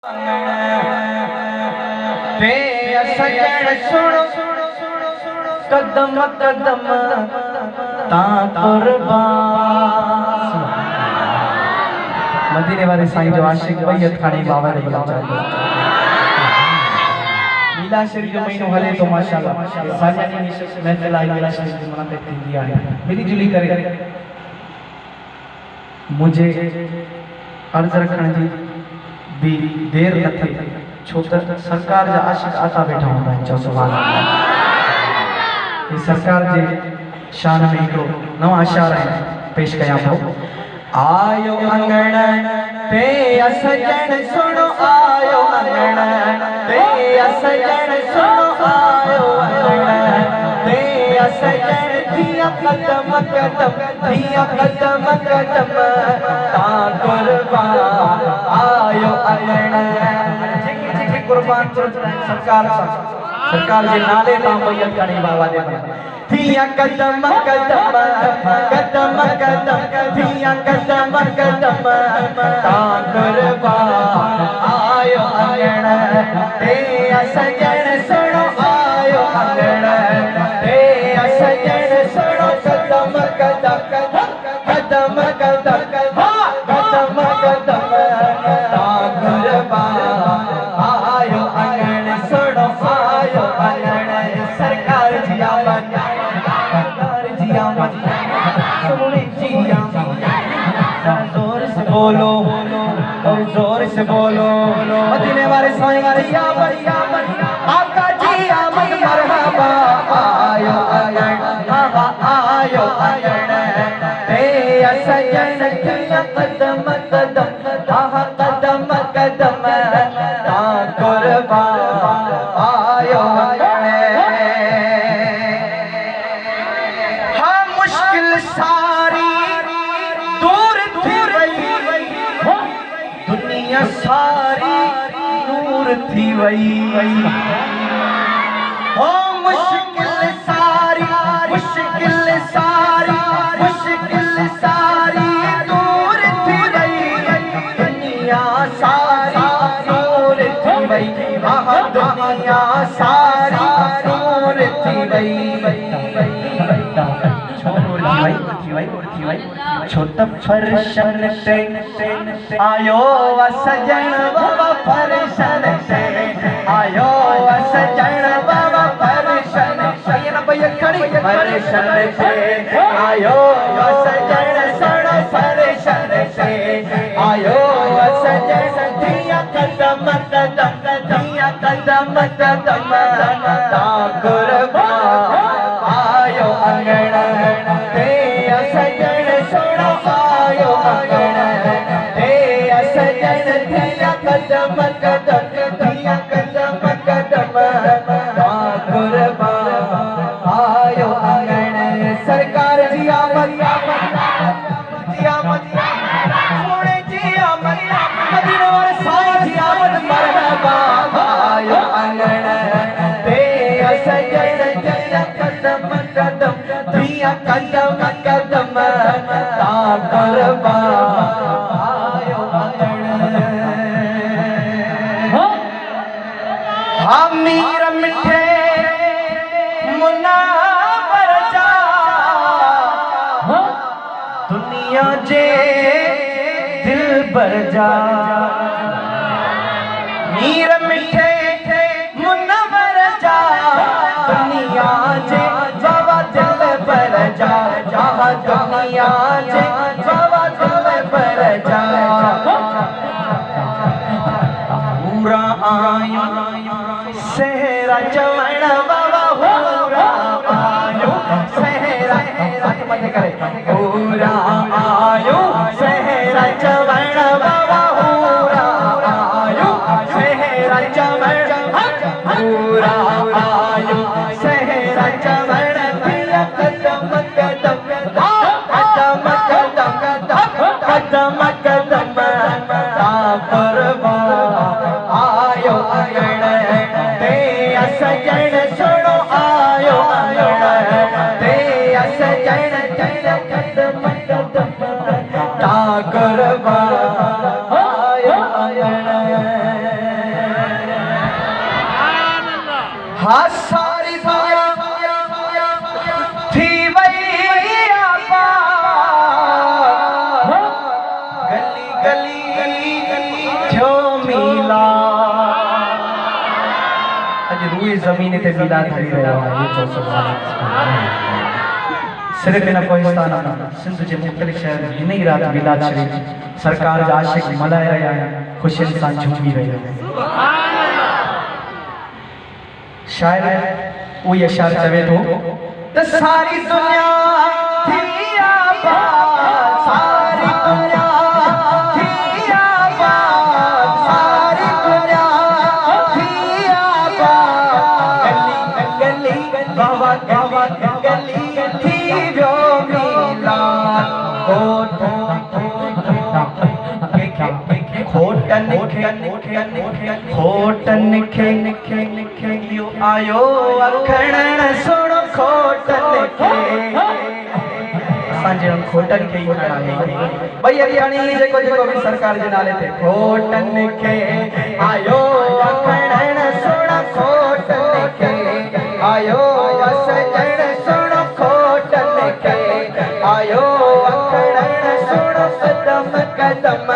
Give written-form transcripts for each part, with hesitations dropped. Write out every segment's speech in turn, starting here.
ते सजण सुनो कदम कदम ता कुर्बान। मदीने वाले साईं जो आशिक बैयत खानी बाबा ने बुला मीला शरीफ जो महीनो हले तो माशाअल्लाह साजानी महफिल आई मीला शरीफ की मनाते थी है मिली जुली करे मुझे अर्ज रखण जी भी देर न थी छो त सरकार जा आशिक आता बैठा होंदा चो सुभान अल्लाह। ये सरकार जे शान में हिकड़ो नवा अशार पेश कया पो। आयो अंगण ते सजण सुनो आयो अंगण ते सजण सुनो आयो अंगण ते सजण दिया कदम कदम दिया कदम कदम ता कुर्बान आयो अंगण। कुर्बान सरकार जे नाले ता बैयत करणी बाबा दे थिया कदम कदम कदम कदम थिया कदम कदम ता कुर्बान आयो अंगण ते सजण सुनो आयो अंगण ते सजण सुनो कदम कदम कदम कदम कदम कदम ता कुर्बान आयो अंगण सुनो आयो अंगण। सरकार जी आमद सरकार जी आमद सोने जी आमद जोर से बोलो और जोर से बोलो मदीने वाले साईं जी आमद आका जी आमद मरहबा आयो अंगण आयो अंगण ते सजन दिया कदम कदम कदम कदम ता कुर्बान आयो अंगण। हाँ मुश्किल सारी दूर थी वही दुनिया सारी दूर थी वही हो मुश्किल सारी मुश्किल सारी मुश्किल सारी दूर थी वही दुनिया सारी दूर थी वही दुनिया सारी दूर थी वही छोट फरशन से आयो सजन बाबा फरशन से आयो सजन बाबा फरशन फरशन से आयो सजन सण फरशन से आयो सजन दिया कदम कदम दिया कदम कदम ता कुर्बान आयो अंगण ते सजन सुनो आयो अंगण ते सजन दिया कदम कदम दिया कदम कदम ता कुर्बान आयो अंगण। सरकार जी आमद जी आमद सोने जी आमद मदीने वाले साईं जी आमद मरहबा आयो अंगण ते सजन दिया कदम कदम दिया कदम कदम ता कुर्बान आयो अंगण। अमीर मिठे मुनावर जा दुनिया जे दिल भर जा मीर मिठे मुनावर जा दुनिया जे बाबा दिल भर जा दुनिया जे बाबा दिल भर जा पूरा आयो सहरा चवण बाबा पूरा आयो सहरा करे पूरा आयो सहरा चवण बाबा पूरा आयो सहरा चवण पूरा आयो सहरा चवण दिया कदम कदम कदम कदम कदम कदम ता कुर्बान आयो अंगण ते सजन सुनो आयो अंगण ते सजन दिया कदम कदम ता कुर्बान आयो अंगण। हाँ सारी दुनिया थी वही आपा, गली गली जो मिला अज रूए जमीन ते मिला थी रहा है। ये 400 सिर्फ इन पाकिस्तान सिंध के मुख्तलिफ शहर में ही रात मिलाद शरीफ सरकार जा आशिक मल्हाए रहा है, खुश इंसान झूमी रहे हैं। शायद वो ये शायर चवे तो सारी दुनिया थी आबाद, सारी दुनिया थी आबाद, सारी दुनिया थी आबाद, गली गली बाबा बाबा गली थी जो मिला खोटन खे यू आयो अखणन सुनो खोटन खे सांजे हम खोटन खे ही आयो भाई हरियाणी जेको जेको भी सरकार जे नाले ते खोटन खे आयो अखणन सुनो खोटन खे आयो असजण सुनो खोटन खे आयो अखणन सुनो कदम कदम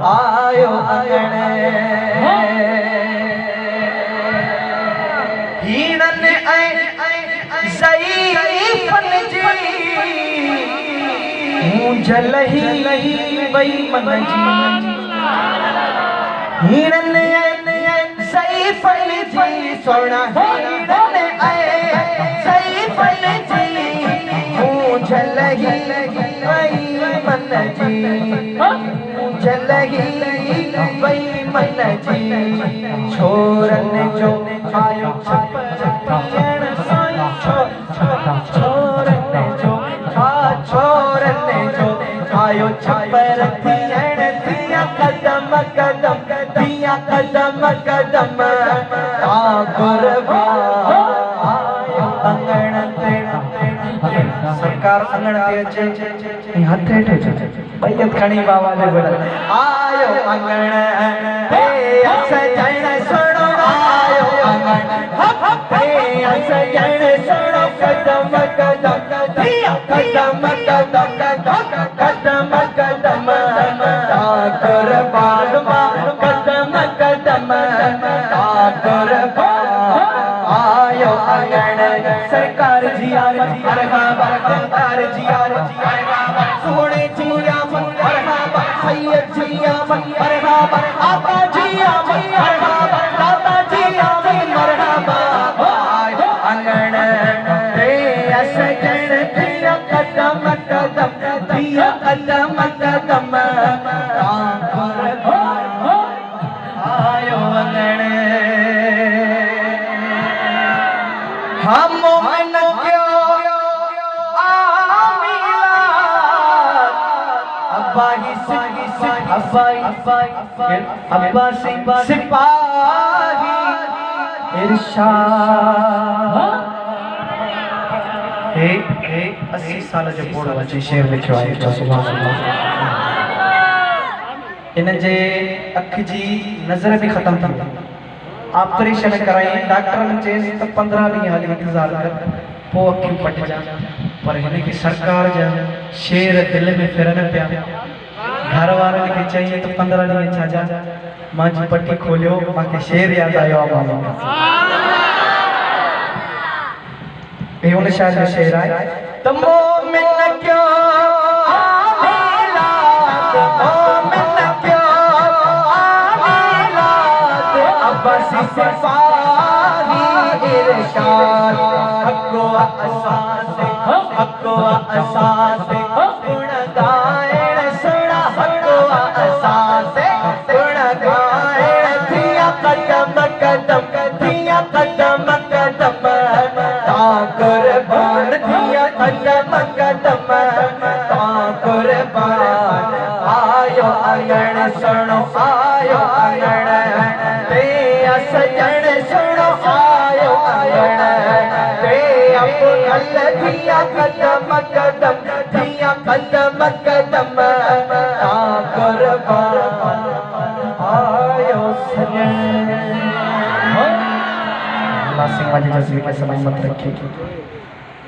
आयो अंगण हीनन ज़ईफ़न जी मूंझल ही वई मन जी, हीनन ज़ईफ़न जी सोना हीनन ज़ईफ़न जी मूंझल ही वई मन जी, मूंझल ही वई मन जी। छोरन जो आयो छपरन साईं छोरन जो छोरन जो आयो छपर थियण थिया कदम कदम थिया कदम कदम ता कुर्बान आयो अंगण ते सरकार अंगण ते अचे हथ हेठि बैयत खणी बाबा ने बोला आयो अंगण ते सजण सुनो आयो अंगण ते सजण सुनो कदम कदम थिया कदम कदम कदम कदम ता कुर्बान कदम कदम ता कुर्बान आयो अंगण सरकार जी आयो मरहबा सरकार जी आयो सोने जी मरहबा सैयद जी मरहबा आका जी मरहबा दादा जी मरहबा आयो अंगण ते असजण थिया कदम कदम थिया कदम कदम आयो अंगण हम मोमिन क्यों सिपाही इरशाद 80 साल जो बोड़ वची शेर लिखियो आहे सुभान अल्लाह। इन जे अख जी नज़र भी खत्म थी, ऑपरेशन कराई डॉक्टर चेस तो 15 ॾींहं हाली इंतजार कर पो अखियूं पटजा, पर हिनखे सरकार जा शेर दिल में फिरन पिया। घर वारनि खे चई तो 15 ॾींहं छा जा मां जी पट्टी खोलियो मांखे शेर याद आयो आहे हे उन शायर जो शेर आहे त मोमिन क्यों आमिलात मोमिन क्यों आमिलात अब्बासी सिपाही इरशाद हको असासे हको असासे गुण गायण सुना हको असासे गुण गायण थिया कदम कदम थिया कदम कदम ता कुर्बान थिया अंगण सुनो आयो अंगण ते सजन सुनो आयो अंगण ते अपगल दिया कदम कदम दिया कदम कदम ता कुर्बान आयो सजन। अल्लाह सिंह वाली जज्बे के सलामत रखे।